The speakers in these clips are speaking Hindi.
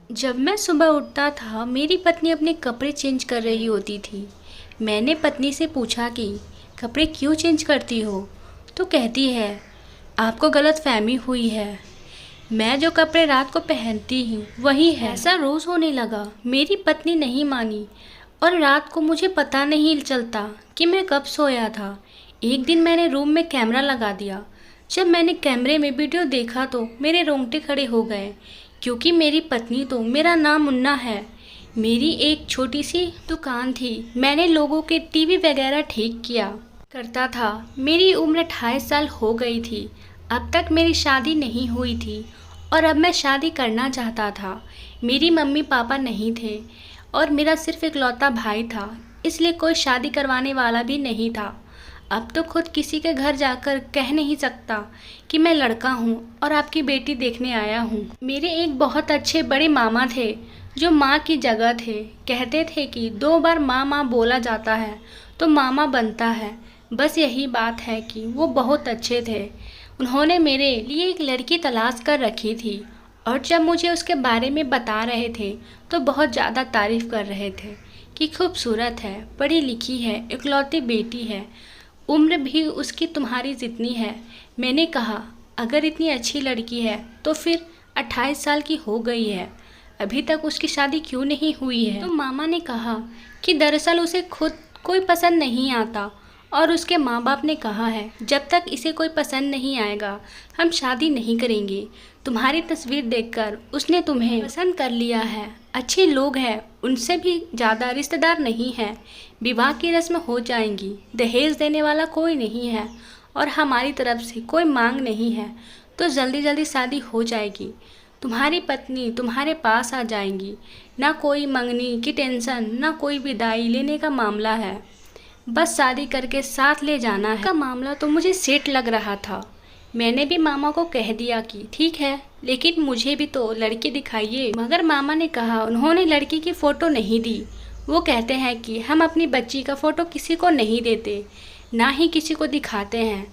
जब मैं सुबह उठता था, मेरी पत्नी अपने कपड़े चेंज कर रही होती थी। मैंने पत्नी से पूछा कि कपड़े क्यों चेंज करती हो? तो कहती है, आपको गलतफहमी हुई है। मैं जो कपड़े रात को पहनती हूँ वही है। ऐसा रोज़ होने लगा। मेरी पत्नी नहीं मानी और रात को मुझे पता नहीं चलता कि मैं कब सोया था। एक दिन मैंने रूम में कैमरा लगा दिया। जब मैंने कैमरे में वीडियो देखा तो मेरे रोंगटे खड़े हो गए, क्योंकि मेरी पत्नी तो मेरा नाम मुन्ना है। मेरी एक छोटी सी दुकान थी। मैंने लोगों के टीवी वगैरह ठीक किया करता था। मेरी उम्र 28 साल हो गई थी। अब तक मेरी शादी नहीं हुई थी और अब मैं शादी करना चाहता था। मेरी मम्मी पापा नहीं थे और मेरा सिर्फ इकलौता भाई था, इसलिए कोई शादी करवाने वाला भी नहीं था। अब तो खुद किसी के घर जाकर कह नहीं सकता कि मैं लड़का हूँ और आपकी बेटी देखने आया हूँ। मेरे एक बहुत अच्छे बड़े मामा थे जो माँ की जगह थे। कहते थे कि 2 बार माँ माँ बोला जाता है तो मामा बनता है। बस यही बात है कि वो बहुत अच्छे थे। उन्होंने मेरे लिए एक लड़की तलाश कर रखी थी और जब मुझे उसके बारे में बता रहे थे तो बहुत ज़्यादा तारीफ़ कर रहे थे कि खूबसूरत है, पढ़ी लिखी है, इकलौती बेटी है, उम्र भी उसकी तुम्हारी जितनी है। मैंने कहा, अगर इतनी अच्छी लड़की है तो फिर 28 साल की हो गई है, अभी तक उसकी शादी क्यों नहीं हुई है? तो मामा ने कहा कि दरअसल उसे खुद कोई पसंद नहीं आता और उसके माँ बाप ने कहा है जब तक इसे कोई पसंद नहीं आएगा हम शादी नहीं करेंगे। तुम्हारी तस्वीर देखकर उसने तुम्हें पसंद कर लिया है। अच्छे लोग हैं, उनसे भी ज़्यादा रिश्तेदार नहीं है। विवाह की रस्म हो जाएंगी। दहेज देने वाला कोई नहीं है और हमारी तरफ से कोई मांग नहीं है, तो जल्दी जल्दी शादी हो जाएगी। तुम्हारी पत्नी तुम्हारे पास आ जाएंगी। ना कोई मंगनी की टेंशन, ना कोई विदाई लेने का मामला है। बस शादी करके साथ ले जाना है। का मामला तो मुझे सेट लग रहा था। मैंने भी मामा को कह दिया कि ठीक है, लेकिन मुझे भी तो लड़की दिखाइए। मगर मामा ने कहा उन्होंने लड़की की फ़ोटो नहीं दी। वो कहते हैं कि हम अपनी बच्ची का फ़ोटो किसी को नहीं देते, ना ही किसी को दिखाते हैं।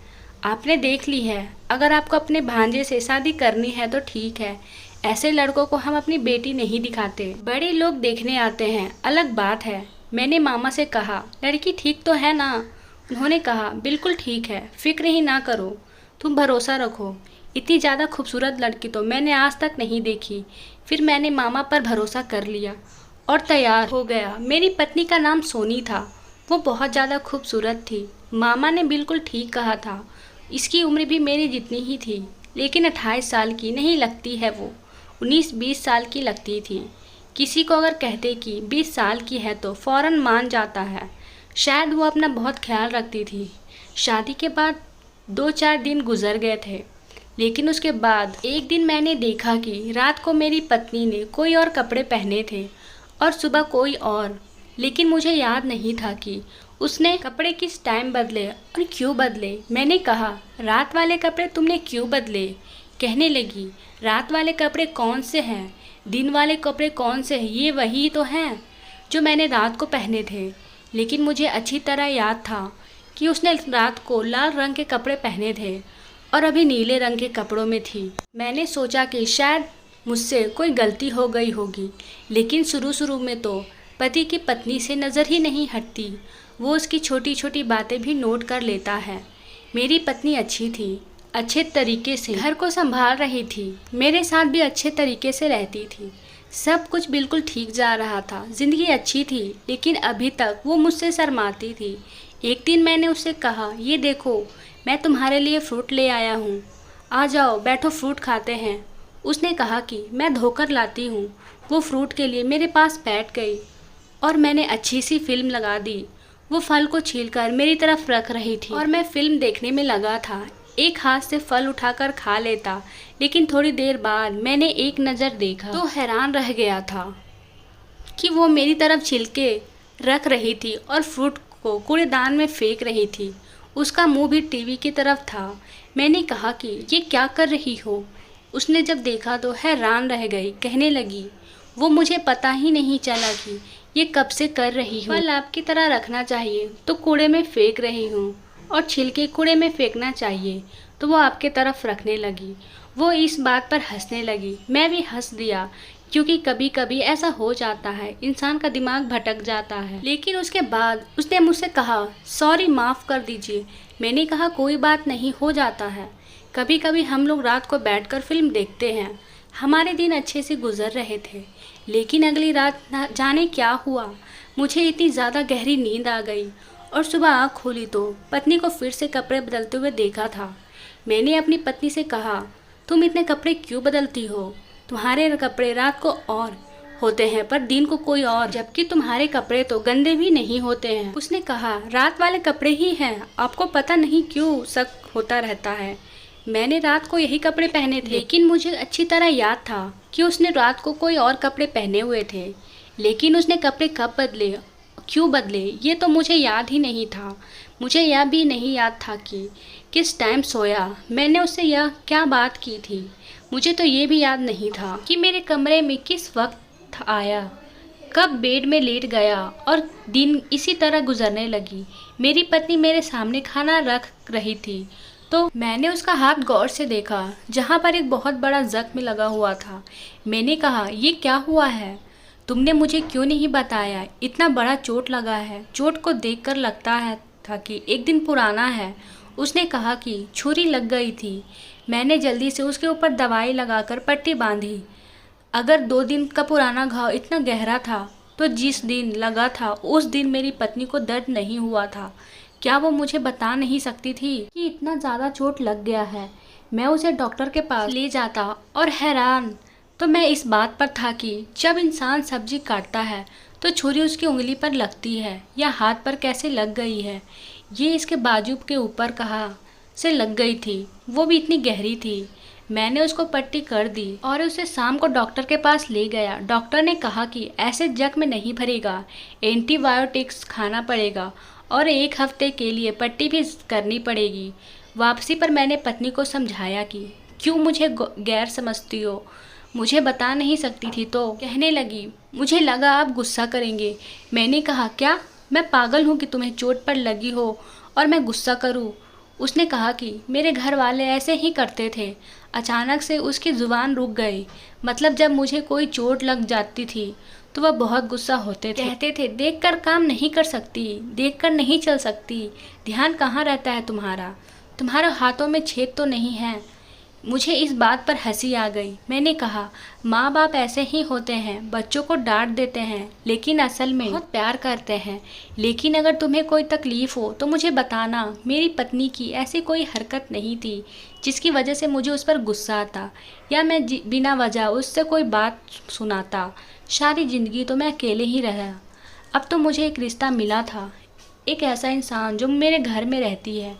आपने देख ली है, अगर आपको अपने भांजे से शादी करनी है तो ठीक है, ऐसे लड़कों को हम अपनी बेटी नहीं दिखाते। बड़े लोग देखने आते हैं, अलग बात है। मैंने मामा से कहा, लड़की ठीक तो है ना? उन्होंने कहा, बिल्कुल ठीक है, फिक्र ही ना करो, तुम भरोसा रखो। इतनी ज़्यादा खूबसूरत लड़की तो मैंने आज तक नहीं देखी। फिर मैंने मामा पर भरोसा कर लिया और तैयार हो गया। मेरी पत्नी का नाम सोनी था। वो बहुत ज़्यादा खूबसूरत थी। मामा ने बिल्कुल ठीक कहा था। इसकी उम्र भी मेरी जितनी ही थी, लेकिन 28 साल की नहीं लगती है। वो 19-20 साल की लगती थी। किसी को अगर कहते कि 20 साल की है तो फ़ौरन मान जाता है। शायद वो अपना बहुत ख्याल रखती थी। शादी के बाद 2-4 दिन गुजर गए थे, लेकिन उसके बाद एक दिन मैंने देखा कि रात को मेरी पत्नी ने कोई और कपड़े पहने थे और सुबह कोई और। लेकिन मुझे याद नहीं था कि उसने कपड़े किस टाइम बदले और क्यों बदले। मैंने कहा, रात वाले कपड़े तुमने क्यों बदले? कहने लगी, रात वाले कपड़े कौन से हैं? दिन वाले कपड़े कौन से हैं? ये वही तो हैं जो मैंने रात को पहने थे। लेकिन मुझे अच्छी तरह याद था कि उसने रात को लाल रंग के कपड़े पहने थे और अभी नीले रंग के कपड़ों में थी। मैंने सोचा कि शायद मुझसे कोई गलती हो गई होगी, लेकिन शुरू शुरू में तो पति की पत्नी से नज़र ही नहीं हटती। वो उसकी छोटी छोटी बातें भी नोट कर लेता है। मेरी पत्नी अच्छी थी, अच्छे तरीके से घर को संभाल रही थी, मेरे साथ भी अच्छे तरीके से रहती थी। सब कुछ बिल्कुल ठीक जा रहा था, ज़िंदगी अच्छी थी। लेकिन अभी तक वो मुझसे शर्माती थी। एक दिन मैंने उससे कहा, ये देखो, मैं तुम्हारे लिए फ्रूट ले आया हूँ, आ जाओ बैठो फ्रूट खाते हैं। उसने कहा कि मैं धोकर लाती हूँ। वो फ्रूट के लिए मेरे पास बैठ गई और मैंने अच्छी सी फिल्म लगा दी। वो फल को छीलकर मेरी तरफ रख रही थी और मैं फिल्म देखने में लगा था। एक हाथ से फल उठाकर खा लेता, लेकिन थोड़ी देर बाद मैंने एक नज़र देखा तो हैरान रह गया था कि वो मेरी तरफ छिलके रख रही थी और फ्रूट को कूड़ेदान में फेंक रही थी। उसका मुंह भी टीवी की तरफ था। मैंने कहा कि ये क्या कर रही हो? उसने जब देखा तो हैरान रह गई। कहने लगी, वो मुझे पता ही नहीं चला कि ये कब से कर रही हूँ। फल आपकी तरह रखना चाहिए तो कूड़े में फेंक रही हूँ, और छिलके कूड़े में फेंकना चाहिए तो वो आपके तरफ रखने लगी। वो इस बात पर हंसने लगी। मैं भी हंस दिया क्योंकि कभी कभी ऐसा हो जाता है, इंसान का दिमाग भटक जाता है। लेकिन उसके बाद उसने मुझसे कहा, सॉरी, माफ़ कर दीजिए। मैंने कहा, कोई बात नहीं, हो जाता है। कभी कभी हम लोग रात को बैठकर फिल्म देखते हैं। हमारे दिन अच्छे से गुजर रहे थे, लेकिन अगली रात ना जाने क्या हुआ, मुझे इतनी ज़्यादा गहरी नींद आ गई और सुबह आँख खोली तो पत्नी को फिर से कपड़े बदलते हुए देखा था। मैंने अपनी पत्नी से कहा, तुम इतने कपड़े क्यों बदलती हो? तुम्हारे कपड़े रात को और होते हैं पर दिन को कोई और, जबकि तुम्हारे कपड़े तो गंदे भी नहीं होते हैं। उसने कहा, रात वाले कपड़े ही हैं, आपको पता नहीं क्यों शक होता रहता है। मैंने रात को यही कपड़े पहने थे, लेकिन मुझे अच्छी तरह याद था कि उसने रात को कोई और कपड़े पहने हुए थे। लेकिन उसने कपड़े कब बदले, क्यों बदले, ये तो मुझे याद ही नहीं था। मुझे यह भी नहीं याद था कि किस टाइम सोया, मैंने उससे यह क्या बात की थी। मुझे तो ये भी याद नहीं था कि मेरे कमरे में किस वक्त आया, कब बेड में लेट गया और दिन इसी तरह गुजरने लगी। मेरी पत्नी मेरे सामने खाना रख रही थी तो मैंने उसका हाथ गौर से देखा, जहाँ पर एक बहुत बड़ा जख्म लगा हुआ था। मैंने कहा, ये क्या हुआ है? तुमने मुझे क्यों नहीं बताया? इतना बड़ा चोट लगा है, चोट को देखकर लगता है था कि एक दिन पुराना है। उसने कहा कि छुरी लग गई थी। मैंने जल्दी से उसके ऊपर दवाई लगाकर पट्टी बांधी। अगर 2 दिन का पुराना घाव इतना गहरा था तो जिस दिन लगा था उस दिन मेरी पत्नी को दर्द नहीं हुआ था। क्या वो मुझे बता नहीं सकती थी कि इतना ज़्यादा चोट लग गया है? मैं उसे डॉक्टर के पास ले जाता और हैरान तो मैं इस बात पर था कि जब इंसान सब्जी काटता है तो छुरी उसकी उंगली पर लगती है या हाथ पर कैसे लग गई है। ये इसके बाजू के ऊपर कहाँ से लग गई थी, वो भी इतनी गहरी थी। मैंने उसको पट्टी कर दी और उसे शाम को डॉक्टर के पास ले गया। डॉक्टर ने कहा कि ऐसे जख्म में नहीं भरेगा, एंटीबायोटिक्स खाना पड़ेगा और 1 हफ्ते के लिए पट्टी भी करनी पड़ेगी। वापसी पर मैंने पत्नी को समझाया कि क्यों मुझे गैर समझती हो, मुझे बता नहीं सकती थी तो? कहने लगी, मुझे लगा आप गुस्सा करेंगे। मैंने कहा, क्या मैं पागल हूँ कि तुम्हें चोट पर लगी हो और मैं गुस्सा करूँ? उसने कहा कि मेरे घर वाले ऐसे ही करते थे। अचानक से उसकी ज़ुबान रुक गई। मतलब जब मुझे कोई चोट लग जाती थी तो वह बहुत गुस्सा होते थे। कहते थे, देखकर काम नहीं कर सकती, देखकर नहीं चल सकती, ध्यान कहाँ रहता है तुम्हारा? तुम्हारे हाथों में छेद तो नहीं है? मुझे इस बात पर हंसी आ गई। मैंने कहा, माँ बाप ऐसे ही होते हैं, बच्चों को डांट देते हैं लेकिन असल में बहुत प्यार करते हैं। लेकिन अगर तुम्हें कोई तकलीफ़ हो तो मुझे बताना। मेरी पत्नी की ऐसी कोई हरकत नहीं थी जिसकी वजह से मुझे उस पर गुस्सा आता या मैं बिना वजह उससे कोई बात सुनाता। सारी ज़िंदगी तो मैं अकेले ही रहा। अब तो मुझे एक रिश्ता मिला था, एक ऐसा इंसान जो मेरे घर में रहती है,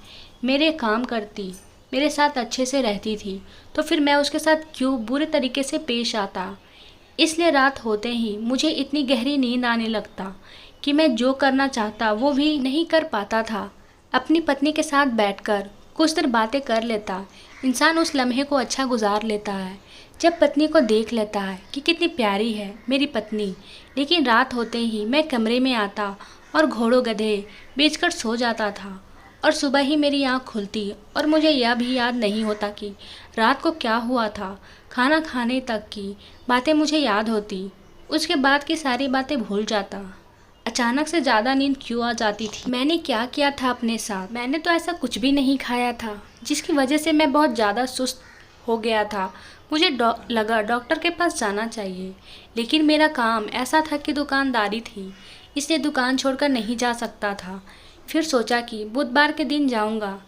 मेरे काम करती, मेरे साथ अच्छे से रहती थी, तो फिर मैं उसके साथ क्यों बुरे तरीके से पेश आता? इसलिए रात होते ही मुझे इतनी गहरी नींद आने लगता कि मैं जो करना चाहता वो भी नहीं कर पाता था। अपनी पत्नी के साथ बैठकर कुछ देर बातें कर लेता। इंसान उस लम्हे को अच्छा गुजार लेता है जब पत्नी को देख लेता है कि कितनी प्यारी है मेरी पत्नी। लेकिन रात होते ही मैं कमरे में आता और घोड़ों गधे बेचकर सो जाता था और सुबह ही मेरी आँख खुलती और मुझे यह भी याद नहीं होता कि रात को क्या हुआ था। खाना खाने तक की बातें मुझे याद होती, उसके बाद की सारी बातें भूल जाता। अचानक से ज़्यादा नींद क्यों आ जाती थी? मैंने क्या किया था अपने साथ? मैंने तो ऐसा कुछ भी नहीं खाया था जिसकी वजह से मैं बहुत ज़्यादा सुस्त हो गया था। मुझे लगा डॉक्टर के पास जाना चाहिए, लेकिन मेरा काम ऐसा था कि दुकानदारी थी, इसलिए दुकान छोड़कर नहीं जा सकता था। फिर सोचा कि बुधवार के दिन जाऊंगा,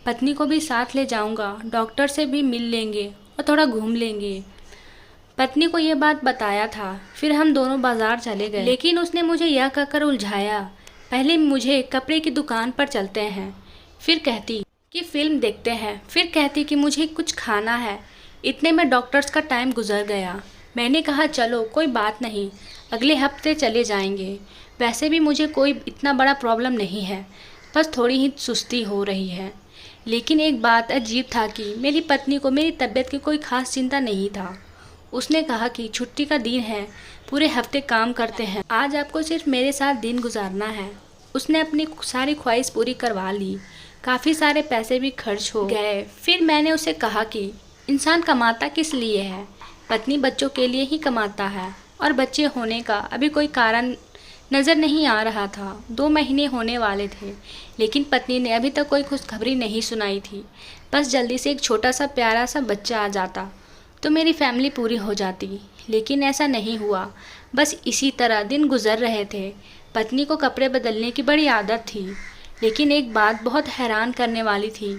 पत्नी को भी साथ ले जाऊंगा, डॉक्टर से भी मिल लेंगे और थोड़ा घूम लेंगे। पत्नी को ये बात बताया था। फिर हम दोनों बाज़ार चले गए, लेकिन उसने मुझे यह कहकर उलझाया, पहले मुझे कपड़े की दुकान पर चलते हैं, फिर कहती कि फ़िल्म देखते हैं, फिर कहती कि मुझे कुछ खाना है। इतने में डॉक्टर्स का टाइम गुजर गया। मैंने कहा, चलो कोई बात नहीं, अगले हफ्ते चले जाएंगे। वैसे भी मुझे कोई इतना बड़ा प्रॉब्लम नहीं है, बस थोड़ी ही सुस्ती हो रही है। लेकिन एक बात अजीब था कि मेरी पत्नी को मेरी तबीयत की कोई ख़ास चिंता नहीं था। उसने कहा कि छुट्टी का दिन है, पूरे हफ्ते काम करते हैं, आज आपको सिर्फ मेरे साथ दिन गुजारना है। उसने अपनी सारी ख्वाहिश पूरी करवा ली, काफ़ी सारे पैसे भी खर्च हो गए। फिर मैंने उसे कहा कि इंसान कमाता किस लिए है? पत्नी बच्चों के लिए ही कमाता है और बच्चे होने का अभी कोई कारण नज़र नहीं आ रहा था। 2 महीने होने वाले थे, लेकिन पत्नी ने अभी तक कोई खुशखबरी नहीं सुनाई थी। बस जल्दी से एक छोटा सा प्यारा सा बच्चा आ जाता तो मेरी फैमिली पूरी हो जाती, लेकिन ऐसा नहीं हुआ। बस इसी तरह दिन गुजर रहे थे। पत्नी को कपड़े बदलने की बड़ी आदत थी, लेकिन एक बात बहुत हैरान करने वाली थी।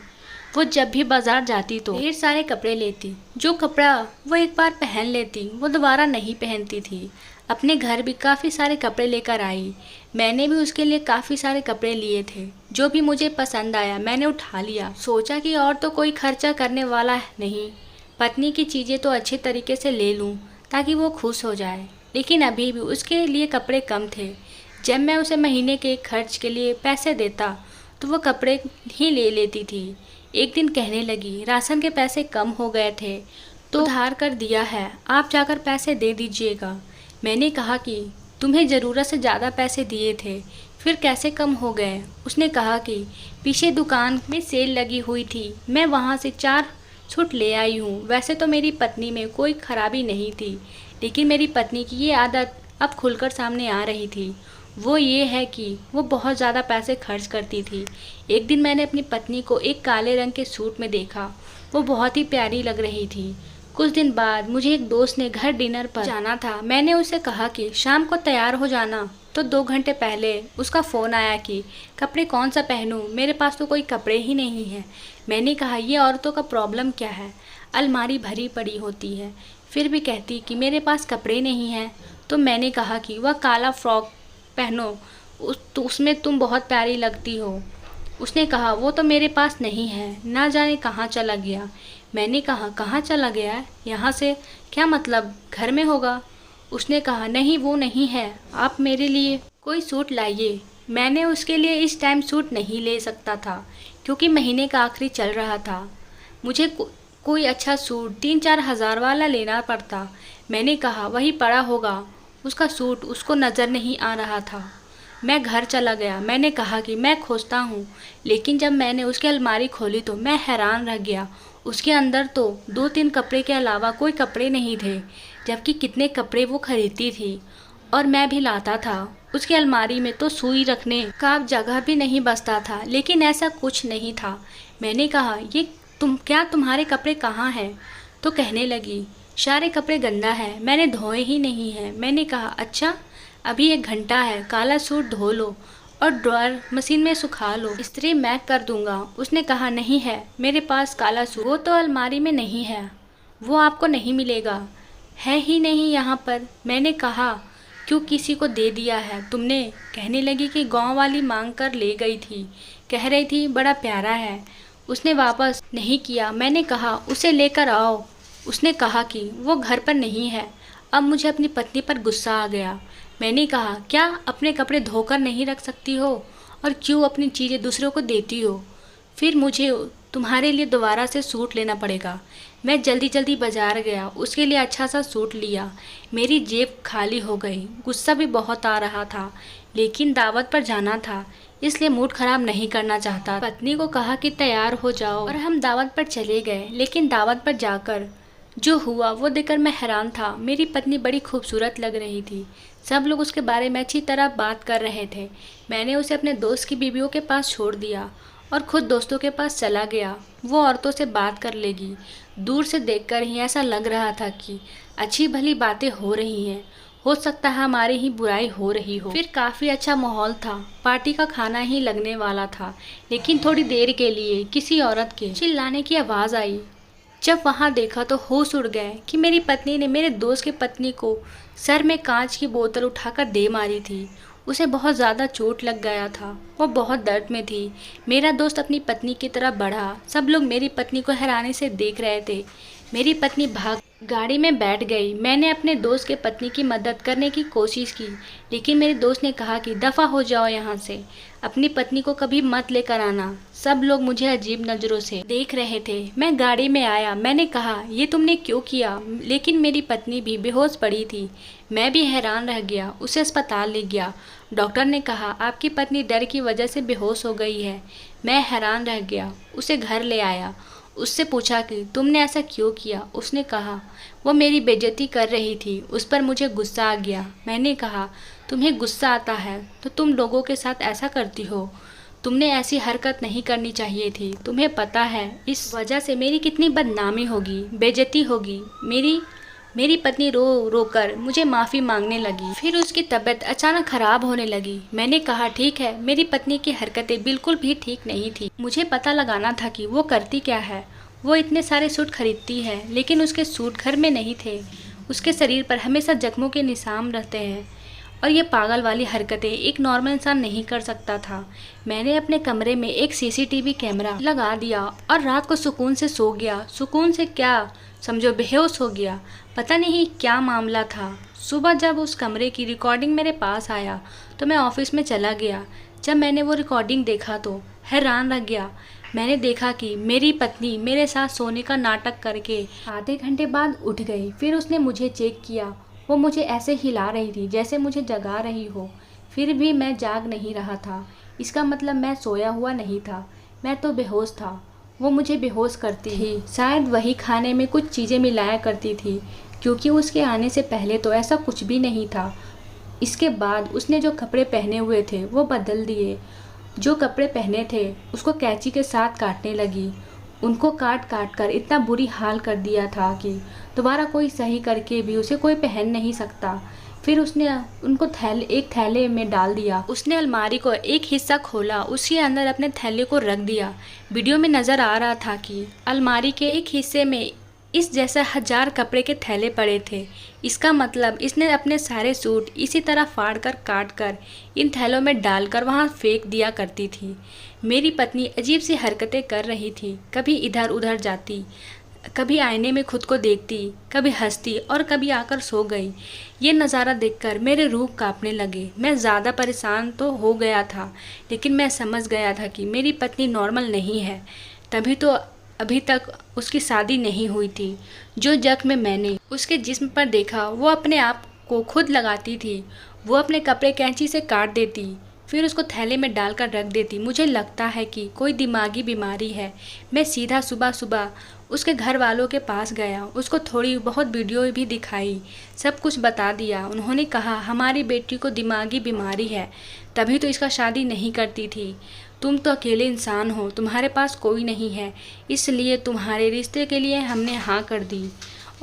वो जब भी बाज़ार जाती तो ढेर सारे कपड़े लेती। जो कपड़ा वो एक बार पहन लेती वो दोबारा नहीं पहनती थी। अपने घर भी काफ़ी सारे कपड़े लेकर आई। मैंने भी उसके लिए काफ़ी सारे कपड़े लिए थे। जो भी मुझे पसंद आया मैंने उठा लिया। सोचा कि और तो कोई खर्चा करने वाला नहीं, पत्नी की चीज़ें तो अच्छे तरीके से ले लूँ ताकि वो खुश हो जाए। लेकिन अभी भी उसके लिए कपड़े कम थे। जब मैं उसे महीने के खर्च के लिए पैसे देता तो वो कपड़े ही ले लेती थी। एक दिन कहने लगी, राशन के पैसे कम हो गए थे तो उधार कर दिया है, आप जाकर पैसे दे दीजिएगा। मैंने कहा कि तुम्हें ज़रूरत से ज़्यादा पैसे दिए थे, फिर कैसे कम हो गए? उसने कहा कि पीछे दुकान में सेल लगी हुई थी, मैं वहाँ से 4 सूट ले आई हूँ। वैसे तो मेरी पत्नी में कोई खराबी नहीं थी, लेकिन मेरी पत्नी की ये आदत अब खुलकर सामने आ रही थी। वो ये है कि वो बहुत ज़्यादा पैसे खर्च करती थी। एक दिन मैंने अपनी पत्नी को एक काले रंग के सूट में देखा, वो बहुत ही प्यारी लग रही थी। कुछ दिन बाद मुझे एक दोस्त ने घर डिनर पर जाना था। मैंने उसे कहा कि शाम को तैयार हो जाना, तो 2 घंटे पहले उसका फ़ोन आया कि कपड़े कौन सा पहनूं, मेरे पास तो कोई कपड़े ही नहीं हैं। मैंने कहा, ये औरतों का प्रॉब्लम क्या है, अलमारी भरी पड़ी होती है, फिर भी कहती कि मेरे पास कपड़े नहीं हैं। तो मैंने कहा कि वह काला फ्रॉक पहनो, तो उसमें तुम बहुत प्यारी लगती हो। उसने कहा, वो तो मेरे पास नहीं है, ना जाने कहाँ चला गया। मैंने कहा, कहाँ चला गया? यहाँ से क्या मतलब, घर में होगा। उसने कहा, नहीं वो नहीं है, आप मेरे लिए कोई सूट लाइए। मैंने उसके लिए इस टाइम सूट नहीं ले सकता था क्योंकि महीने का आखिरी चल रहा था। मुझे कोई अच्छा सूट 3-4 हज़ार वाला लेना पड़ता। मैंने कहा, वही पड़ा होगा। उसका सूट उसको नज़र नहीं आ रहा था। मैं घर चला गया। मैंने कहा कि मैं खोजता हूँ, लेकिन जब मैंने उसकी अलमारी खोली तो मैं हैरान रह गया। उसके अंदर तो 2-3 कपड़े के अलावा कोई कपड़े नहीं थे, जबकि कितने कपड़े वो खरीदती थी और मैं भी लाता था। उसकी अलमारी में तो सुई रखने का जगह भी नहीं बचता था, लेकिन ऐसा कुछ नहीं था। मैंने कहा, ये तुम्हारे कपड़े कहाँ हैं? तो कहने लगी, सारे कपड़े गंदा है, मैंने धोए ही नहीं हैं। मैंने कहा, अच्छा, अभी 1 घंटा है, काला सूट धो लो और ड्रॉयर मशीन में सुखा लो, इस्त्री मैं कर दूंगा। उसने कहा, नहीं है मेरे पास काला सूट, वो तो अलमारी में नहीं है, वो आपको नहीं मिलेगा, है ही नहीं यहाँ पर। मैंने कहा, क्यों किसी को दे दिया है तुमने? कहने लगी कि गांव वाली मांग कर ले गई थी, कह रही थी बड़ा प्यारा है, उसने वापस नहीं किया। मैंने कहा, उसे लेकर आओ। उसने कहा कि वो घर पर नहीं है। अब मुझे अपनी पत्नी पर गुस्सा आ गया। मैंने कहा, क्या अपने कपड़े धोकर नहीं रख सकती हो और क्यों अपनी चीज़ें दूसरों को देती हो? फिर मुझे तुम्हारे लिए दोबारा से सूट लेना पड़ेगा। मैं जल्दी जल्दी बाजार गया, उसके लिए अच्छा सा सूट लिया। मेरी जेब खाली हो गई। गुस्सा भी बहुत आ रहा था, लेकिन दावत पर जाना था इसलिए मूड ख़राब नहीं करना चाहता। पत्नी को कहा कि तैयार हो जाओ और हम दावत पर चले गए। लेकिन दावत पर जाकर जो हुआ वो देखकर मैं हैरान था। मेरी पत्नी बड़ी खूबसूरत लग रही थी। सब लोग उसके बारे में अच्छी तरह बात कर रहे थे। मैंने उसे अपने दोस्त की बीवियों के पास छोड़ दिया और खुद दोस्तों के पास चला गया। वो औरतों से बात कर लेगी। दूर से देखकर ही ऐसा लग रहा था कि अच्छी भली बातें हो रही हैं, हो सकता है हमारी ही बुराई हो रही हो। फिर काफ़ी अच्छा माहौल था, पार्टी का खाना ही लगने वाला था। लेकिन थोड़ी देर के लिए किसी औरत के चिल्लाने की आवाज़ आई। जब वहाँ देखा तो होश उड़ गए कि मेरी पत्नी ने मेरे दोस्त की पत्नी को सर में कांच की बोतल उठाकर दे मारी थी। उसे बहुत ज़्यादा चोट लग गया था, वो बहुत दर्द में थी। मेरा दोस्त अपनी पत्नी की तरफ बढ़ा। सब लोग मेरी पत्नी को हैरानी से देख रहे थे। मेरी पत्नी भाग गाड़ी में बैठ गई। मैंने अपने दोस्त के पत्नी की मदद करने की कोशिश की, लेकिन मेरे दोस्त ने कहा कि दफ़ा हो जाओ यहाँ से, अपनी पत्नी को कभी मत लेकर आना। सब लोग मुझे अजीब नज़रों से देख रहे थे। मैं गाड़ी में आया। मैंने कहा, ये तुमने क्यों किया? लेकिन मेरी पत्नी भी बेहोश पड़ी थी। मैं भी हैरान रह गया। उसे अस्पताल ले गया। डॉक्टर ने कहा, आपकी पत्नी डर की वजह से बेहोश हो गई है। मैं हैरान रह गया। उसे घर ले आया उससे पूछा कि तुमने ऐसा क्यों किया। उसने कहा वो मेरी बेइज्जती कर रही थी, उस पर मुझे गुस्सा आ गया। मैंने कहा तुम्हें गुस्सा आता है तो तुम लोगों के साथ ऐसा करती हो, तुमने ऐसी हरकत नहीं करनी चाहिए थी। तुम्हें पता है इस वजह से मेरी कितनी बदनामी होगी, बेइज्जती होगी। मेरी पत्नी रो रो कर मुझे माफ़ी मांगने लगी। फिर उसकी तबीयत अचानक ख़राब होने लगी। मैंने कहा ठीक है, मेरी पत्नी की हरकतें बिल्कुल भी ठीक नहीं थी। मुझे पता लगाना था कि वो करती क्या है। वो इतने सारे सूट खरीदती है लेकिन उसके सूट घर में नहीं थे। उसके शरीर पर हमेशा जख्मों के निशान रहते हैं और ये पागल वाली हरकतें एक नॉर्मल इंसान नहीं कर सकता था। मैंने अपने कमरे में एक सीसीटीवी कैमरा लगा दिया और रात को सुकून से सो गया। सुकून से क्या समझो, बेहोश हो गया। पता नहीं क्या मामला था। सुबह जब उस कमरे की रिकॉर्डिंग मेरे पास आया तो मैं ऑफिस में चला गया। जब मैंने वो रिकॉर्डिंग देखा तो हैरान रह गया। मैंने देखा कि मेरी पत्नी मेरे साथ सोने का नाटक करके आधे घंटे बाद उठ गई। फिर उसने मुझे चेक किया। वो मुझे ऐसे हिला रही थी जैसे मुझे जगा रही हो। फिर भी मैं जाग नहीं रहा था। इसका मतलब मैं सोया हुआ नहीं था, मैं तो बेहोश था। वो मुझे बेहोश करती थी। शायद वही खाने में कुछ चीज़ें मिलाया करती थी, क्योंकि उसके आने से पहले तो ऐसा कुछ भी नहीं था। इसके बाद उसने जो कपड़े पहने हुए थे वो बदल दिए। जो कपड़े पहने थे उसको कैंची के साथ काटने लगी। उनको काट काट कर इतना बुरी हाल कर दिया था कि दोबारा कोई सही करके भी उसे कोई पहन नहीं सकता। फिर उसने उनको एक थैले में डाल दिया। उसने अलमारी को एक हिस्सा खोला, उसके अंदर अपने थैले को रख दिया। वीडियो में नज़र आ रहा था कि अलमारी के एक हिस्से में इस जैसे 1000 कपड़े के थैले पड़े थे। इसका मतलब इसने अपने सारे सूट इसी तरह फाड़ कर काट कर इन थैलों में डालकर वहाँ फेंक दिया करती थी। मेरी पत्नी अजीब सी हरकतें कर रही थी। कभी इधर उधर जाती, कभी आईने में खुद को देखती, कभी हंसती और कभी आकर सो गई। ये नज़ारा देखकर मेरे रूह कांपने लगे। मैं ज़्यादा परेशान तो हो गया था, लेकिन मैं समझ गया था कि मेरी पत्नी नॉर्मल नहीं है। तभी तो अभी तक उसकी शादी नहीं हुई थी। जो जख्म मैंने उसके जिस्म पर देखा वो अपने आप को खुद लगाती थी। वो अपने कपड़े कैंची से काट देती, फिर उसको थैले में डालकर रख देती। मुझे लगता है कि कोई दिमागी बीमारी है। मैं सीधा सुबह सुबह उसके घर वालों के पास गया, उसको थोड़ी बहुत वीडियो भी दिखाई, सब कुछ बता दिया। उन्होंने कहा हमारी बेटी को दिमागी बीमारी है, तभी तो इसका शादी नहीं करती थी। तुम तो अकेले इंसान हो, तुम्हारे पास कोई नहीं है, इसलिए तुम्हारे रिश्ते के लिए हमने हाँ कर दी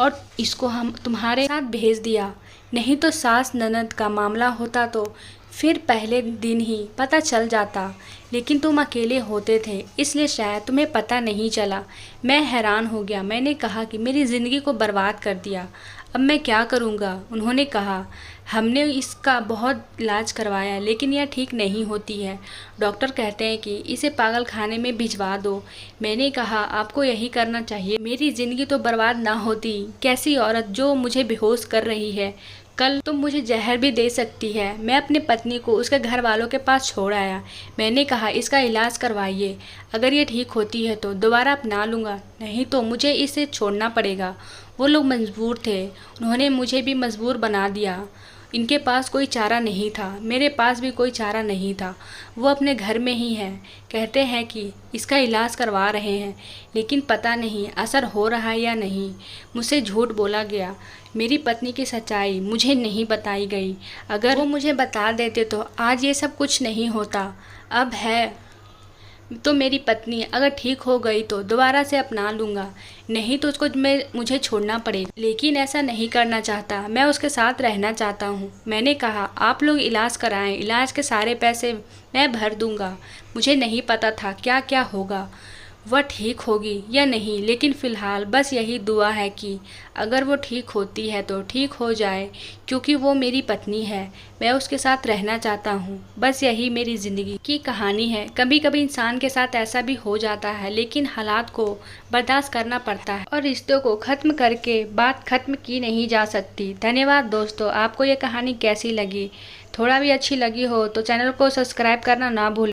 और इसको हम तुम्हारे साथ भेज दिया। नहीं तो सास ननद का मामला होता तो फिर पहले दिन ही पता चल जाता, लेकिन तुम अकेले होते थे इसलिए शायद तुम्हें पता नहीं चला। मैं हैरान हो गया। मैंने कहा कि मेरी ज़िंदगी को बर्बाद कर दिया, अब मैं क्या करूँगा। उन्होंने कहा हमने इसका बहुत इलाज करवाया लेकिन यह ठीक नहीं होती है। डॉक्टर कहते हैं कि इसे पागल खाने में भिजवा दो। मैंने कहा आपको यही करना चाहिए, मेरी ज़िंदगी तो बर्बाद ना होती। कैसी औरत जो मुझे बेहोश कर रही है, कल तुम मुझे जहर भी दे सकती है। मैं अपनी पत्नी को उसके घर वालों के पास छोड़ आया। मैंने कहा इसका इलाज करवाइए, अगर ये ठीक होती है तो दोबारा अपना लूँगा, नहीं तो मुझे इसे छोड़ना पड़ेगा। वो लोग मजबूर थे, उन्होंने मुझे भी मजबूर बना दिया। इनके पास कोई चारा नहीं था, मेरे पास भी कोई चारा नहीं था। वो अपने घर में ही है, कहते हैं कि इसका इलाज करवा रहे हैं, लेकिन पता नहीं असर हो रहा है या नहीं। मुझसे झूठ बोला गया। मेरी पत्नी की सच्चाई मुझे नहीं बताई गई। अगर वो मुझे बता देते तो आज ये सब कुछ नहीं होता। अब है तो मेरी पत्नी अगर ठीक हो गई तो दोबारा से अपना लूँगा, नहीं तो उसको मुझे छोड़ना पड़ेगा। लेकिन ऐसा नहीं करना चाहता, मैं उसके साथ रहना चाहता हूँ। मैंने कहा आप लोग इलाज कराएं, इलाज के सारे पैसे मैं भर दूँगा। मुझे नहीं पता था क्या क्या होगा, वह ठीक होगी या नहीं, लेकिन फ़िलहाल बस यही दुआ है कि अगर वो ठीक होती है तो ठीक हो जाए, क्योंकि वो मेरी पत्नी है, मैं उसके साथ रहना चाहता हूँ। बस यही मेरी ज़िंदगी की कहानी है। कभी कभी इंसान के साथ ऐसा भी हो जाता है, लेकिन हालात को बर्दाश्त करना पड़ता है और रिश्तों को ख़त्म करके बात ख़त्म की नहीं जा सकती। धन्यवाद दोस्तों, आपको ये कहानी कैसी लगी? थोड़ा भी अच्छी लगी हो तो चैनल को सब्सक्राइब करना ना भूलें।